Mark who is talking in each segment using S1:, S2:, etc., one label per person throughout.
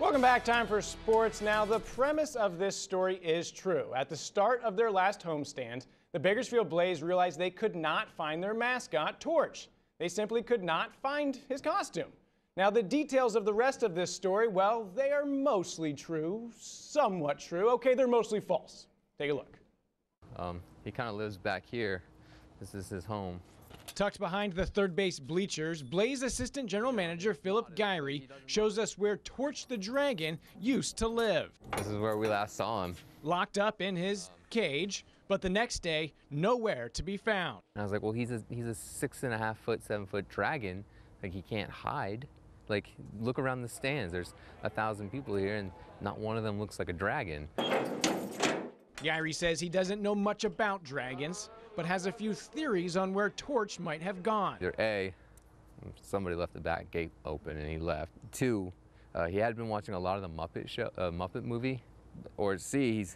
S1: Welcome back. Time for sports. Now, the premise of this story is true. At the start of their last homestand, the Bakersfield Blaze realized they could not find their mascot, Torch. They simply could not find his costume. Now, the details of the rest of this story, well, they are mostly true, somewhat true. Okay, they're mostly false. Take a look.
S2: He kind of lives back here. This is his home.
S1: Tucked behind the third base bleachers, Blaze assistant general manager Philip Gyrie shows us where Torch the Dragon used to live.
S2: This is where we last saw him.
S1: Locked up in his cage, but the next day, nowhere to be found.
S2: And I was like, well, he's a 6.5 foot, 7 foot dragon. Like, he can't hide. Like, look around the stands. There's 1,000 people here, and not one of them looks like a dragon.
S1: Gyrie says he doesn't know much about dragons, but has a few theories on where Torch might have gone.
S2: Either A, somebody left the back gate open and he left. 2, he had been watching a lot of the Muppet movie. Or C,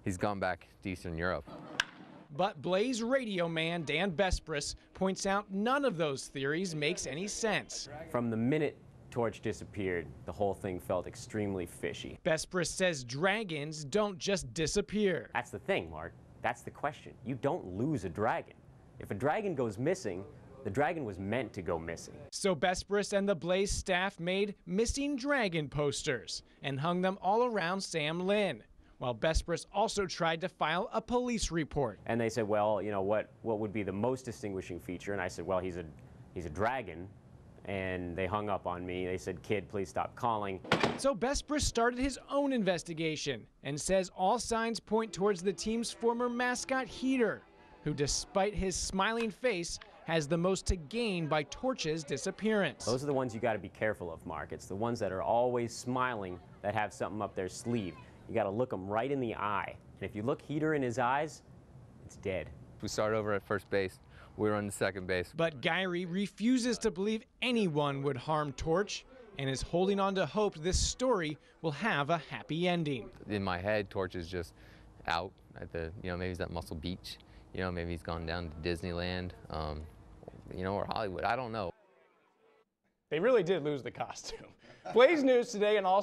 S2: he's gone back to Eastern Europe.
S1: But Blaze radio man Dan Bespris points out none of those theories makes any sense.
S3: From the minute Torch disappeared, the whole thing felt extremely fishy.
S1: Bespris says dragons don't just disappear.
S3: That's the thing, Mark. That's the question. You don't lose a dragon. If a dragon goes missing, the dragon was meant to go missing.
S1: So Bespris and the Blaze staff made missing dragon posters and hung them all around Sam Lynn, while Bespris also tried to file a police report.
S3: And they said, well, you know, what would be the most distinguishing feature? And I said, well, he's a dragon. And they hung up on me. They said, kid, please stop calling.
S1: So Bespris started his own investigation and says all signs point towards the team's former mascot, Heater, who, despite his smiling face, has the most to gain by Torch's disappearance.
S3: Those are the ones you got to be careful of, Mark. It's the ones that are always smiling that have something up their sleeve. You got to look them right in the eye. And if you look Heater in his eyes, it's dead.
S2: We started over at first base. We were on the second base.
S1: But Gyrie refuses to believe anyone would harm Torch and is holding on to hope this story will have a happy ending.
S2: In my head, Torch is just out at maybe he's at Muscle Beach. Maybe he's gone down to Disneyland, or Hollywood. I don't know.
S1: They really did lose the costume. Blaze News today and all